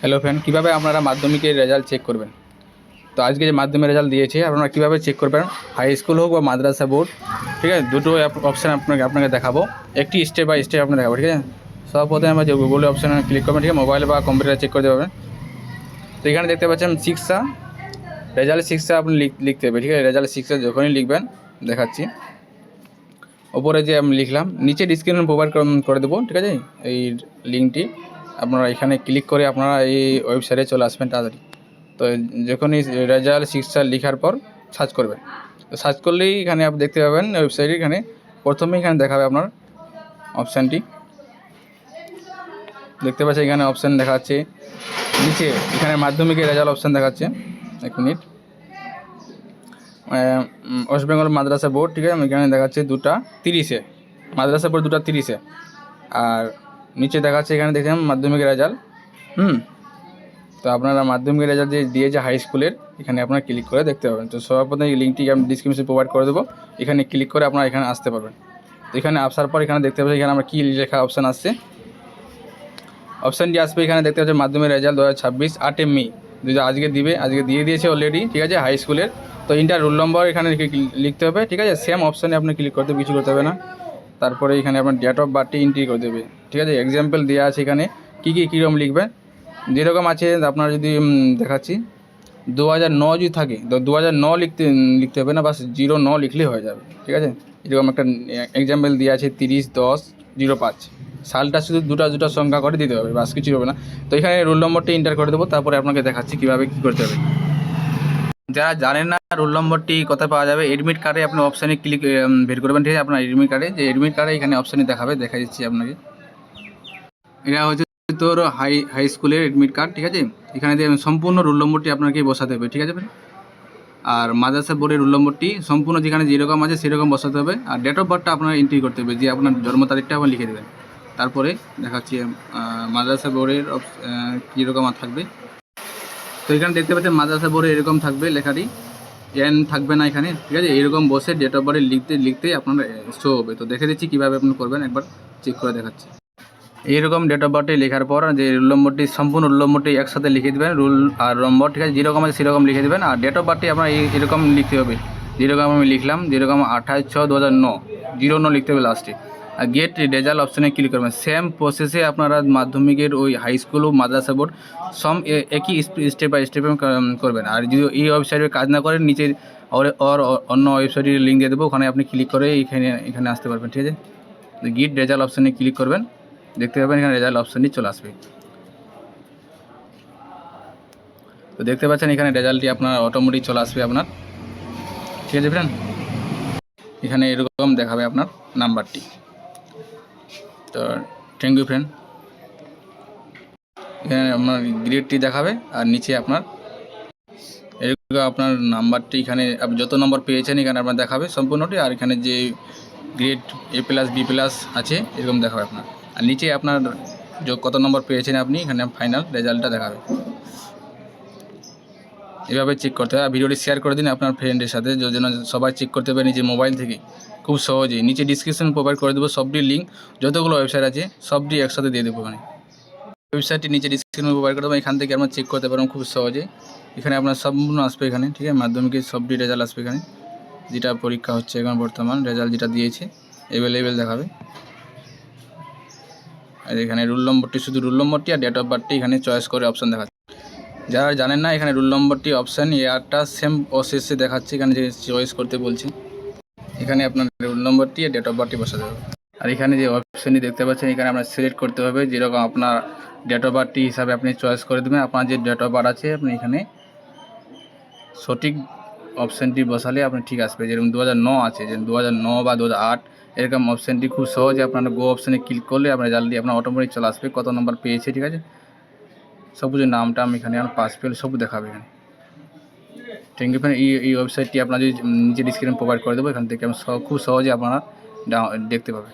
Hello friend, কীভাবে আপনারা মাধ্যমিকের রেজাল্ট চেক করবেন। তো আজকে যে মাধ্যমিক রেজাল্ট দিয়েছে আপনারা কীভাবে চেক করবেন, হাই স্কুল হোক বা মাদ্রাসা বোর্ড, ঠিক আছে। দুটো অপশান আপনাকে দেখাবো, একটি স্টেপ বাই স্টেপ আপনাকে দেখাবো, ঠিক আছে। সর্বপ্রথমে আমরা যে গুগল অপশানে ক্লিক করবেন, ঠিক আছে, মোবাইল বা কম্পিউটারে চেক করতে পারবেন। তো এখানে দেখতে পাচ্ছেন শিক্ষা রেজাল্ট শিক্ষা আপনি লিখতে হবে, ঠিক আছে। রেজাল্ট শিক্ষা যখনই লিখবেন দেখাচ্ছি, ওপরে যে আমি লিখলাম নিচে ডিসক্রিপশন প্রোভাইড করে দেবো, ঠিক আছে। এই লিঙ্কটি আপনারা এখানে ক্লিক করে আপনারা এই ওয়েবসাইটে চলে আসবেন তাড়াতাড়ি। তো যখনই রেজাল্ট শিক্ষা লেখার পর সার্চ করবেন, তো সার্চ করলেই এখানে আপনি দেখতে পাবেন ওয়েবসাইটে। এখানে প্রথমেই এখানে দেখাবে আপনার অপশানটি, দেখতে পাচ্ছেন এখানে অপশান দেখাচ্ছে নিচে, এখানে মাধ্যমিকের রেজাল্ট অপশান দেখাচ্ছে। এক মিনিট, ওয়েস্ট বেঙ্গল মাদ্রাসা বোর্ড, ঠিক আছে। এখানে দেখাচ্ছে 2:30 মাদ্রাসা বোর্ড 2:30, আর নিচে দেখাচ্ছে এখানে দেখছেন মাধ্যমিকের রেজাল্ট। তো আপনারা মাধ্যমিকের রেজাল্ট যে দিয়েছে হাই স্কুলের, এখানে আপনারা ক্লিক করে দেখতে পাবেন। তো সর্বপ্রথম এই লিঙ্কটি আমি ডিসক্রিপশনে প্রোভাইড করে দেবো, এখানে ক্লিক করে আপনারা এখানে আসতে পারবেন। তো এখানে আসার পর এখানে দেখতে পাচ্ছেন এখানে আমরা কী লেখা অপশান আসছে, অপশানটি আসবে এখানে দেখতে পাচ্ছেন মাধ্যমিক রেজাল্ট 2026 8 মে, আজকে দিয়ে দিয়েছে অলরেডি, ঠিক আছে, হাই স্কুলের। তো ইন্টার রোল নম্বর এখানে লিখতে হবে, ঠিক আছে। সেম অপশানে আপনি ক্লিক করতে কিছু করতে হবে না। তারপরে এখানে আপনার ডেট অফ বার্থটি এন্ট্রি করে দেবে, ঠিক আছে। এক্সাম্পল দেওয়া আছে এখানে কীরকম লিখবেন, যেরকম আছে আপনার যদি দেখাচ্ছি 2009 যদি থাকে তো 2009 লিখতে হবে না, বাস 09 লিখলেই হয়ে যাবে, ঠিক আছে। এরকম একটা এক্সাম্পল দেওয়া আছে 30/10/05, সালটা শুধু দুটা সংখ্যা করে দিতে হবে, বাস কিছু হবে না। তো এখানে রোল নম্বরটি এন্টার করে দেবো, তারপরে আপনাকে দেখাচ্ছি কীভাবে কী করতে হবে। যারা জানেন না রোল নম্বরটি কোথায় পাওয়া যাবে, এডমিট কার্ডে আপনি অপশানে ক্লিক বের করবেন, ঠিক আছে। আপনার এডমিট কার্ডে এখানে অপশানে দেখা দিচ্ছি আপনাকে। এটা হচ্ছে তোর হাই স্কুলের এডমিট কার্ড, ঠিক আছে। এখানে সম্পূর্ণ রোল নম্বরটি আপনাকে বসাতে হবে, ঠিক আছে। আর মাদ্রাসা বোর্ডের রোল নম্বরটি সম্পূর্ণ যেখানে যেরকম আছে সেরকম বসাতে হবে, আর ডেট অফ বার্থটা আপনার এন্ট্রি করতে হবে, যে আপনার জন্ম তারিখটা আপনি লিখে দেবেন। তারপরে দেখাচ্ছি মাদ্রাসা বোর্ডের কীরকম থাকবে। তো এখানে দেখতে পাচ্ছেন মাদ্রাসা বোর্ডে এরকম থাকবে লেখাটি, এন থাকবে না এখানে, ঠিক আছে। এরকম বসে ডেট অফ বার্থে লিখতে আপনার শো হবে। তো দেখে দিচ্ছি কীভাবে আপনি করবেন, একবার চেক করে দেখাচ্ছি। এইরকম ডেট অফ বার্থে লেখার পর যে রোল নম্বরটি সম্পূর্ণ রোল নম্বরটি একসাথে লিখে দেবেন, রোল আর নম্বর, ঠিক আছে, যেরকম আছে সেরকম লিখে দেবেন। আর ডেট অফ বার্থটি আপনার এরকম লিখতে হবে, যেরকম আমি লিখলাম, যেরকম 28/6/2009, 09 লিখতে হবে লাস্টে। আর গেট রেজাল্ট অপশানে ক্লিক করবেন। সেম প্রসেসে আপনারা মাধ্যমিকের ওই হাই স্কুল ও মাদ্রাসা বোর্ড একই স্টেপ বাই স্টেপে করবেন। আর যদি এই ওয়েবসাইটে কাজ না করেন, নিচে অন্য ওয়েবসাইটের লিঙ্ক দিয়ে দেবো, ওখানে আপনি ক্লিক করে এখানে আসতে পারবেন, ঠিক আছে। গেট রেজাল্ট অপশানে ক্লিক করবেন, দেখতে পাবেন এখানে রেজাল্ট অপশানটি চলে আসবে। তো দেখতে পাচ্ছেন এখানে রেজাল্টটি আপনার অটোমেটিক চলে আসবে আপনার, ঠিক আছে ফ্রেন্ড। এখানে এরকম দেখাবে আপনার নাম্বারটি। তো থ্যাংক ইউ ফ্রেন্ড। এখানে আপনার গ্রেডটি দেখাবে, আর নিচে আপনার এরকম আপনার নাম্বারটি, এখানে আপনি যত নম্বর পেয়েছেন এখানে আপনার দেখাবে সম্পূর্ণটি। আর এখানে যে গ্রেড A+, B+ আছে এরকম দেখাবে আপনার। আর নিচে আপনার কত নম্বর পেয়েছেন আপনি, এখানে ফাইনাল রেজাল্টটা দেখাবে। এভাবে চেক করতে হয়। আর ভিডিওটি শেয়ার করে দিন আপনার ফ্রেন্ডের সাথে, যেন সবাই চেক করতে পারে নিজের মোবাইল থেকে খুব সহজেই। নিচে ডিসক্রিপশন প্রোভাইড করে দেবো সবটি লিঙ্ক, যতগুলো ওয়েবসাইট আছে সবটি একসাথে দিয়ে দেবো। এখানে ওয়েবসাইটটি নিচে ডিসক্রিপশন প্রোভাইড করে দেবো, এখান থেকে আপনার চেক করতে পারবেন খুব সহজে। এখানে আপনার সম্পূর্ণ আসবে এখানে, ঠিক আছে। মাধ্যমিকের সবটি রেজাল্ট আসবে এখানে, যেটা পরীক্ষা হচ্ছে এখন বর্তমান রেজাল্ট যেটা দিয়েছে অ্যাভেলেবেল দেখাবে। আর এখানে রোল নম্বরটি, শুধু রোল নম্বরটি আর ডেট অফ বার্থটি এখানে চয়েস করে অপশান দেখাচ্ছে। যারা জানেন না, এখানে রোল নম্বরটি অপশান ইয়ারটা সেম প্রসেসে দেখাচ্ছে, এখানে যে চয়েস করতে বলছে, এখানে আপনার রোল নম্বরটি আর ডেট অফ বার্থটি বসাতে হবে। আর এখানে যে অপশানটি দেখতে পাচ্ছেন এখানে আপনার সিলেক্ট করতে হবে, যেরকম আপনার ডেট অফ বার্থটি হিসাবে আপনি চয়েস করে দেবেন। আপনার যে ডেট অফ বার্থ আছে আপনি এখানে সঠিক অপশানটি বসালে আপনি ঠিক আসবে। যেরকম 2009 আছে, যেরকম 2009 বা 2008, এরকম অপশানটি খুব সহজে আপনার গো অপশানে ক্লিক করলে আপনার রেজাল্টটি আপনার অটোমেটিক চলে আসবে, কত নম্বর পেয়েছে, ঠিক আছে। সব কিছু নামটা আমি এখানে আমার পাস ফেল সব দেখাবে এখানে। Thank you friend. এই ওয়েবসাইটটি আপনার যদি নিচে ডিসক্রিপশন প্রোভাইড করে দেবো, এখান থেকে খুব সহজে আপনারা দেখতে পাবেন।